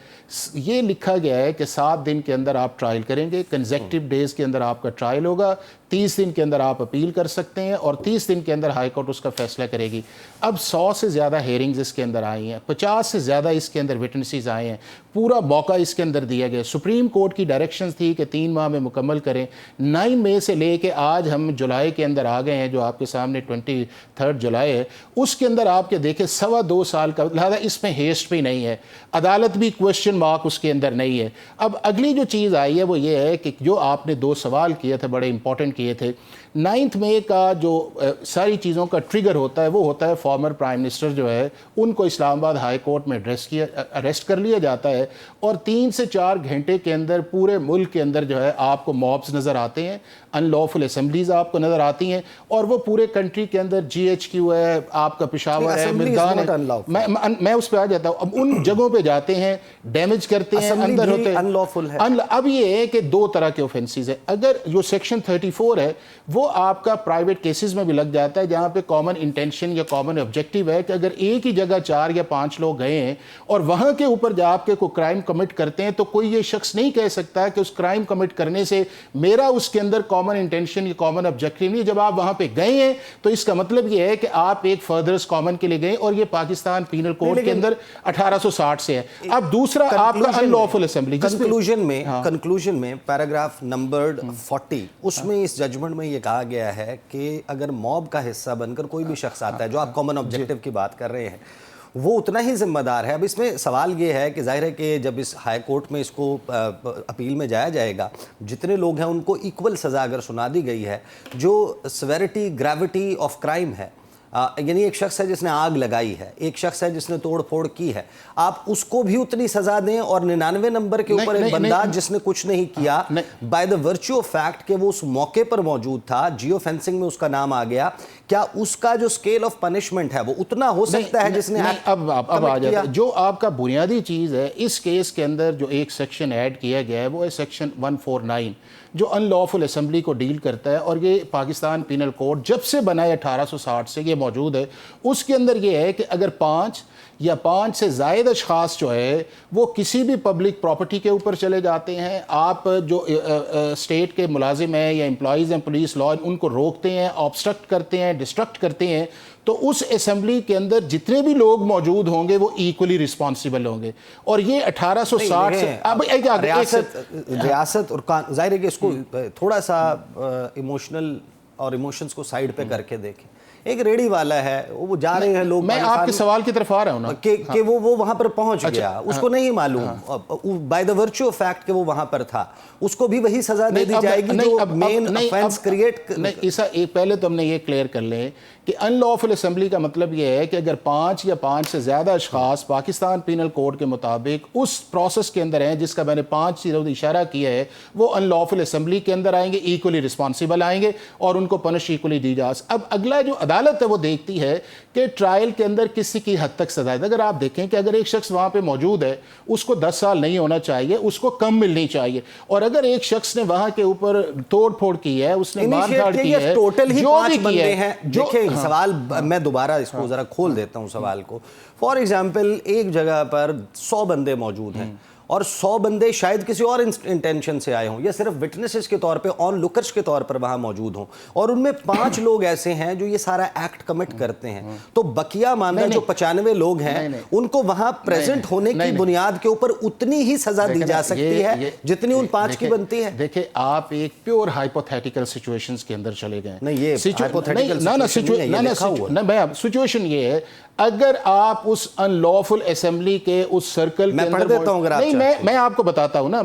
یہ لکھا گیا ہے کہ 7 دن کے اندر آپ ٹرائل کریں گے, کنزیکٹیو ڈیز کے اندر آپ کا ٹرائل ہوگا, 30 دن کے اندر آپ اپیل کر سکتے ہیں, اور 30 دن کے اندر ہائی کورٹ اس کا فیصلہ کرے گی. اب 100 سے زیادہ ہیئرنگز اس کے اندر آئی ہیں, 50 سے زیادہ اس کے اندر وٹنسز آئے ہیں, پورا موقع اس کے اندر دیا گیا. سپریم کورٹ کی ڈائریکشنز تھی کہ 3 ماہ میں مکمل کریں. 9 مئی سے لے کے آج ہم جولائی کے اندر آ گئے ہیں, جو آپ کے سامنے 23 جولائی ہے, اس کے اندر آپ کے دیکھیں 2.25 سال کا. لہذا اس میں ہیسٹ بھی نہیں ہے, عدالت بھی کوشچن مارک اس کے اندر نہیں ہے. اب اگلی جو چیز آئی ہے وہ یہ ہے کہ جو آپ نے 2 سوال کیے تھے بڑے امپورٹنٹ کیے تھے, 9 مئی کا جو ساری چیزوں کا ٹریگر ہوتا ہے وہ ہوتا ہے فارمر پرائم منسٹر جو ہے ان کو اسلام آباد ہائی کورٹ میں اریسٹ کر لیا جاتا ہے, اور 3 سے 4 گھنٹے کے اندر پورے ملک کے اندر جو ہے آپ کو موبز نظر آتے ہیں, ان لافل اسمبلیز آپ کو نظر آتی ہیں, اور وہ پورے کنٹری کے اندر GHQ ہے, آپ کا پشاور ہے, میدان ہے, میں اس پہ آ جاتا ہوں. اب ان جگہوں پہ جاتے ہیں, ڈیمیج کرتے ہیں, اندر ہوتے ہیں. اب یہ ہے کہ 2 طرح کے اوفینسز ہیں. اگر جو سیکشن 34 ہے وہ آپ کا پرائیویٹ کیسز میں بھی لگ جاتا ہے, جہاں پہ کامن انٹینشن یا کامن آبجیکٹیو ہے کہ اگر ایک ہی جگہ 4 یا 5 لوگ گئے ہیں اور وہاں کے اوپر جب آپ کے کوئی کرائم کمٹ کرتے ہیں تو کوئی یہ شخص نہیں کہہ سکتا کہ اس کرائم کمٹ کرنے سے میرا اس کے اندر کامن انٹینشن یا کامن آبجیکٹیو نہیں. جب آپ وہاں پہ گئے ہیں تو اس کا مطلب یہ ہے کہ آپ ایک فردرس کامن کے لیے گئے, اور یہ پاکستان پینل کوڈ کے اندر 1860 سے ہے. اب دوسرا آپ کا ان لافل اسمبلی, کنکلوژن میں پیراگراف نمبرڈ 40 اس میں اس ججمنٹ میں یہ کہا گیا ہے کہ اگر موب کا حصہ بن کر کوئی بھی شخص آتا ہے, جو آپ کامن آبجیکٹیو کی بات کر رہے ہیں, وہ اتنا ہی ذمہ دار ہے. اب اس میں سوال یہ ہے کہ ظاہر ہے کہ جب اس ہائی کورٹ میں اس کو اپیل میں جایا جائے گا, جتنے لوگ ہیں ان کو ایکول سزا اگر سنا دی گئی ہے, جو سیویرٹی گریوٹی آف کرائم ہے, یعنی ایک شخص ہے جس نے آگ لگائی ہے, ایک شخص ہے جس نے توڑ پھوڑ کی ہے, آپ اس کو بھی اتنی سزا دیں, اور 99 نمبر کے اوپر ایک بندہ جس نے کچھ نہیں کیا by the virtue of fact کہ وہ اس موقع پر موجود تھا, جیو فینسنگ میں اس کا نام آ گیا, کیا اس کا جو اسکیل آف پنشمنٹ ہے وہ اتنا ہو سکتا ہے جس نے اب آ جاتا ہے. جو آپ کا بنیادی چیز ہے اس کیس کے اندر جو ایک سیکشن ایڈ کیا گیا ہے وہ ہے سیکشن 149 جو ان لافل اسمبلی کو ڈیل کرتا ہے, اور یہ پاکستان پینل کوڈ جب سے بنا ہے 1860 سے یہ موجود ہے. اس کے اندر یہ ہے کہ اگر 5 یا 5 سے زائد اشخاص جو ہے وہ کسی بھی پبلک پراپرٹی کے اوپر چلے جاتے ہیں, آپ جو اسٹیٹ کے ملازم ہیں یا امپلائیز ہیں پولیس لا, ان کو روکتے ہیں, آبسٹرکٹ کرتے ہیں, ڈسٹرکٹ کرتے ہیں, تو اس اسمبلی کے اندر جتنے بھی لوگ موجود ہوں گے وہ ایکولی رسپانسیبل ہوں گے. اور یہ 1860 سے ریاست اور ظاہر ہے کہ اس کو تھوڑا سا ایموشنل اور ایموشنز کو سائیڈ پہ کر کے دیکھیں. ایک ریڑی والا ہے, وہ جا رہے ہیں لوگ, میں آپ کے سوال کی طرف آ رہا ہوں نا کہ وہ وہاں پر پہنچ گیا, اس کو نہیں معلوم by the virtue of fact کہ وہ وہاں پر تھا, اس کو بھی وہی سزا دے دی جائے گی جو مین افینس کریٹ. پہلے تو ہم نے یہ کلیئر کر لیں کہ ان لافل اسمبلی کا مطلب یہ ہے کہ اگر 5 یا 5 سے زیادہ اشخاص پاکستان پینل کوڈ کے مطابق اس پروسیس کے اندر ہیں جس کا میں نے 5 چیزوں کا اشارہ کیا ہے, وہ ان لافل اسمبلی کے اندر آئیں گے, ایکولی رسپانسیبل آئیں گے, اور ان کو پنش ایکولی دی جا. اب اگلا جو عدالت ہے وہ دیکھتی ہے کہ ٹرائل کے اندر کسی کی حد تک سزا ہے. اگر آپ دیکھیں کہ اگر ایک شخص وہاں پہ موجود ہے اس کو 10 سال نہیں ہونا چاہیے, اس کو کم ملنی چاہیے, اور اگر ایک شخص نے وہاں کے اوپر توڑ پھوڑ کی ہے, اس نے مار دھاڑ کی ہے, ٹوٹل ہی 5 بندے ہیں. دیکھیں سوال میں دوبارہ اس کو ذرا کھول دیتا ہوں سوال کو. فار ایگزامپل ایک جگہ پر 100 بندے موجود ہیں, اور 100 بندے شاید کسی اور انٹینشن سے آئے ہوں, یا صرف وٹنسز کے طور پہ آن لکرز کے طور پر وہاں موجود ہوں, اور ان میں 5 لوگ ایسے ہیں جو یہ سارا ایکٹ کمٹ کرتے ہیں, تو بقیہ ماندہ جو 95 لوگ ہیں ان کو وہاں پریزنٹ ہونے کی بنیاد کے اوپر اتنی ہی سزا دی جا سکتی ہے جتنی ان 5 کی بنتی ہے. دیکھیں آپ ایک پیور ہائپوتھیٹیکل سچویشنز کے اندر چلے گئے. نہیں, یہ سچویشن یہ ہے اگر آپ اس ان لافل اسمبلی کے اس سرکل میں پڑھ دیتا ہوں, میں آپ کو بتاتا ہوں نا,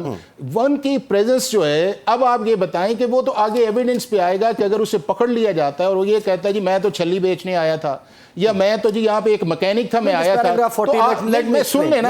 ون کی پریزنس جو ہے, اب آپ یہ بتائیں کہ وہ تو آگے ایویڈنس پہ آئے گا کہ اگر اسے پکڑ لیا جاتا ہے اور وہ یہ کہتا ہے جی میں تو چھلی بیچنے آیا تھا, یا میں تو جی یہاں پہ ایک مکینک تھا, میں آیا تھا, میں سن لینا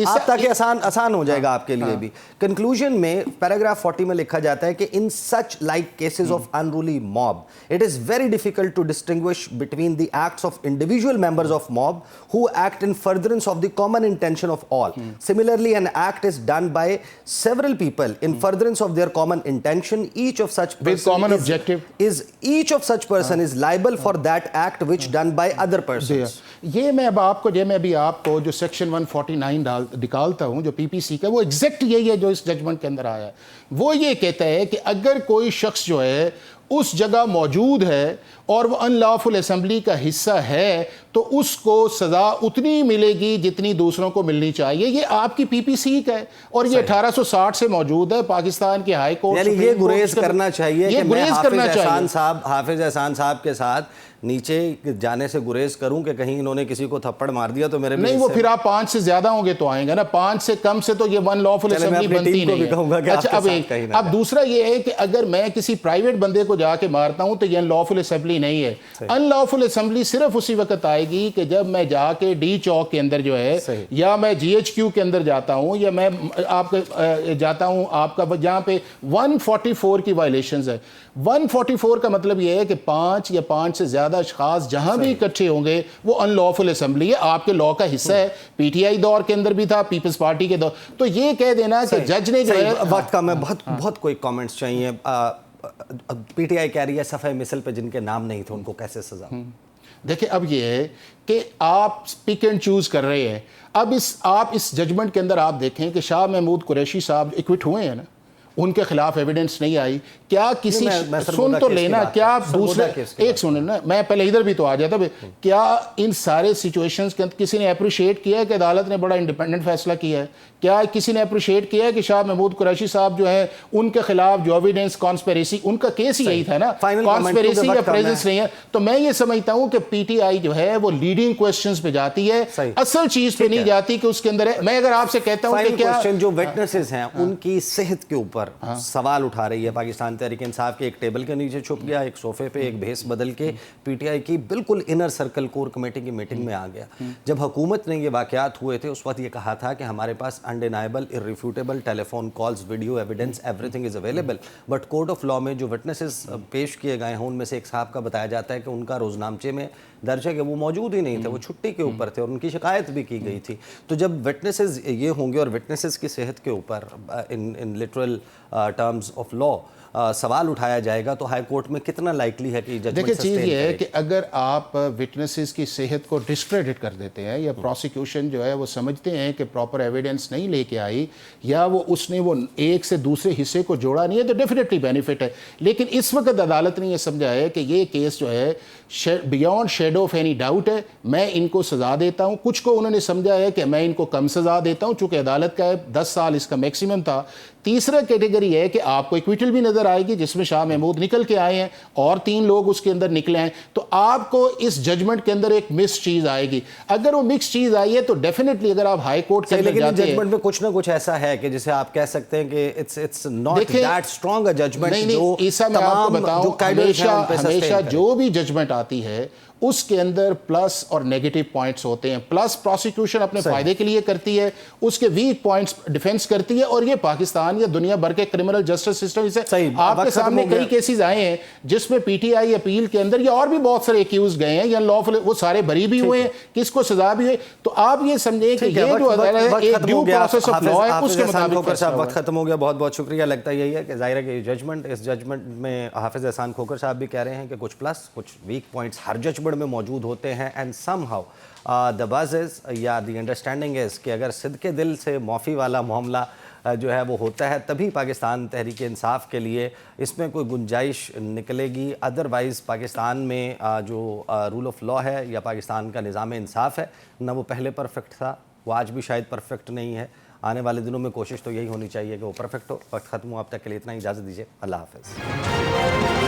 آپ تاکہ آسان ہو جائے گا آپ کے لیے بھی. کنکلوژن میں پیراگراف 40 میں لکھا جاتا ہے کہ in such like cases of unruly mob it is very difficult to distinguish between the acts of individual members of mob who act in furtherance of the common intention of all. Similarly, an act is done by several people in furtherance of their common intention. Each of such with common objective each of such person is liable for that act which done by other persons. یہ میں اب آپ کو میں ابھی آپ کو جو سیکشن 149 نکالتا ہوں جو پی پی سی کا, وہ ایگزیکٹ یہی ہے جو اس ججمنٹ کے اندر آیا ہے. وہ یہ کہتا ہے کہ اگر کوئی شخص جو ہے اس جگہ موجود ہے اور وہ ان لافل اسمبلی کا حصہ ہے تو اس کو سزا اتنی ملے گی جتنی دوسروں کو ملنی چاہیے. یہ آپ کی پی پی سی کا ہے اور یہ 1860 سے موجود ہے پاکستان کی ہائی کورٹ. یعنی یہ گریز کرنا چاہیے کہ میں حافظ احسان صاحب کے ساتھ نیچے جانے سے گریز کروں کہ کہیں انہوں نے کسی کو تھپڑ مار دیا تو میرے نہیں, وہ پھر آپ 5 سے زیادہ ہوں گے تو آئیں گے نا, 5 سے کم سے تو یہ ون لافل اسمبلی بنتی نہیں ہے. اچھا اب دوسرا یہ ہے کہ اگر میں کسی پرائیویٹ بندے کو جا کے مارتا ہوں تو یہ ان لافل اسمبلی نہیں ہے. ان لافل اسمبلی صرف اسی وقت آئے گی کہ جب میں جا کے ڈی چوک کے اندر جو ہے یا میں جی ایچ کیو کے اندر جاتا ہوں یا میں آپ جاتا ہوں آپ کا جہاں پہ 144 کی وائلیشنز ہے. 144 کا مطلب یہ ہے کہ 5 یا 5 سے زیادہ اشخاص جہاں بھی اکٹھے ہوں گے وہ ان لافل اسمبلی ہے, آپ کے لا کا حصہ ہے. پی ٹی آئی دور کے اندر بھی تھا, پیپلز پارٹی کے دور. تو یہ کہہ دینا کہ جج نے جو ہے وقت کا میں بہت کوئی کامنٹس چاہیے. پی ٹی آئی کہہ رہی ہے صفحہ مثل پہ جن کے نام نہیں تھے ان کو کیسے سزا. دیکھیں اب یہ ہے کہ آپ پک اینڈ چوز کر رہے ہیں. اب آپ اس ججمنٹ کے اندر آپ دیکھیں کہ شاہ محمود قریشی صاحب ایکوٹ ہوئے ہیں نا, ان کے خلاف ایویڈنس نہیں آئی. کیا کسی سن تو لینا, کیا دوسرے ایک سنیں نا, میں پہلے ادھر بھی تو آ جاتا. کیا ان سارے سچویشنز کے اندر کسی نے اپریشیٹ کیا ہے کہ عدالت نے بڑا انڈیپینڈنٹ فیصلہ کیا ہے؟ کیا کسی نے اپریشیٹ کیا ہے کہ شاہ محمود قریشی صاحب جو ہے ان کے خلاف جو ایویڈنس کانسپیریسی, ان کا کیس ہی یہی تھا نا, کانسپیریسی یا پریزنس نہیں ہے. تو میں یہ سمجھتا ہوں کہ پی ٹی آئی جو ہے وہ لیڈنگ کوسچنز پہ جاتی ہے, اصل چیز پہ نہیں جاتی کہ اس کے اندر ہے. میں اگر آپ سے کہتا ہوں کہ کیا جو وٹنسز ہیں ان کی صحت کے اوپر سوال اٹھا رہی ہے پاکستان تحریک انصاف کے, ایک ٹیبل کے نیچے چھپ گیا, ایک صوفے پہ ایک بھیس بدل کے پی ٹی آئی کی بالکل انر سرکل کور کمیٹی کی میٹنگ میں آ گیا. جب حکومت نے یہ واقعات ہوئے تھے اس وقت یہ کہا تھا کہ ہمارے پاس undeniable irrefutable telephone calls, video evidence, everything is available. But code of law میں جو وٹنسز پیش کیے گئے ہیں ان میں سے ایک صاحب کا بتایا جاتا ہے کہ ان کا روزنامچے میں درج ہے کہ وہ موجود ہی نہیں تھے, وہ چھٹی کے اوپر تھے اور ان کی شکایت بھی کی گئی تھی. تو جب وٹنسز یہ ہوں گے اور وٹنسز کی صحت کے اوپر ان لٹرل ٹرمز آف لا سوال اٹھایا جائے گا تو ہائی کورٹ میں کتنا لائکلی ہے کہ ججمنٹ دیکھیں چیز یہ ہے کہ اگر آپ وٹنسز کی صحت کو ڈسکریڈٹ کر دیتے ہیں یا پروسیکیوشن جو ہے وہ سمجھتے ہیں کہ پراپر ایویڈنس نہیں لے کے آئی یا اس نے وہ ایک سے دوسرے حصے کو جوڑا نہیں ہے تو ڈیفینیٹلی بینیفٹ ہے. لیکن اس وقت عدالت نے یہ سمجھا ہے کہ یہ کیس جو ہے beyond shadow of any doubt ہے, میں ان کو سزا دیتا ہوں. کچھ کو انہوں نے سمجھا ہے کہ میں ان کو کم سزا دیتا ہوں چونکہ عدالت کا 10 سال اس کا میکسیمم تھا. تیسرا کیٹیگری ہے کہ آپ کو ایکویٹل بھی نظر آئے گی جس میں شاہ محمود نکل کے آئے ہیں اور 3 لوگ اس کے اندر نکلے ہیں. تو آپ کو اس ججمنٹ کے اندر ایک مکس چیز آئے گی. اگر وہ مکس چیز آئی ہے تو ڈیفینیٹلی اگر آپ ہائی کورٹ کے اندر جاتے ہیں ججمنٹ میں کچھ نہ کچھ ایسا ہے کہ جسے آپ کہہ سکتے ہیں کہ it's not that strong a judgment. نہیں عیسیٰ میں آپ کو بتاؤں ہمیشہ جو بھی ججمنٹ آتی ہے اس کے اندر پلس اور نیگیٹو پوائنٹس ہوتے ہیں. پلس پروسیکیوشن اپنے فائدے کے لیے کرتی ہے, اس کے ویک پوائنٹس ڈیفینس کرتی ہے. اور یہ پاکستان یا دنیا بھر کے کرمنل جسٹس سسٹم سے آپ کے سامنے کئی کیسز آئے ہیں جس میں پی ٹی آئی اپیل کے اندر یا اور بھی بہت سارے ایکیوز گئے ہیں یا لافل وہ سارے بری بھی ہوئے ہیں, کس کو سزا بھی ہوئی. تو آپ یہ سمجھیں کہ یہ جو ایک ڈیو پروسیس آف لا ہے اس کے مطابق. وقت ختم ہو گیا, بہت بہت شکریہ. لگتا یہی ہے کہ ظاہر ہے کہ ججمنٹ, اس ججمنٹ میں حافظ احسان کھوکر صاحب بھی کہہ رہے ہیں کہ کچھ پلس کچھ ویک پوائنٹس ہر ججمنٹ میں موجود ہوتے ہیں. And some how the buzz is یا the understanding is کہ اگر صدقے دل سے معافی والا معاملہ جو ہے وہ ہوتا ہے تبھی پاکستان تحریک انصاف کے لیے اس میں کوئی گنجائش نکلے گی. ادروائز پاکستان میں جو رول آف لا ہے یا پاکستان کا نظام انصاف ہے نہ وہ پہلے پرفیکٹ تھا, وہ آج بھی شاید پرفیکٹ نہیں ہے. آنے والے دنوں میں کوشش تو یہی ہونی چاہیے کہ وہ پرفیکٹ ہو. وقت ختم ہو, اب تک کے لیے اتنا, اجازت دیجیے. اللہ حافظ.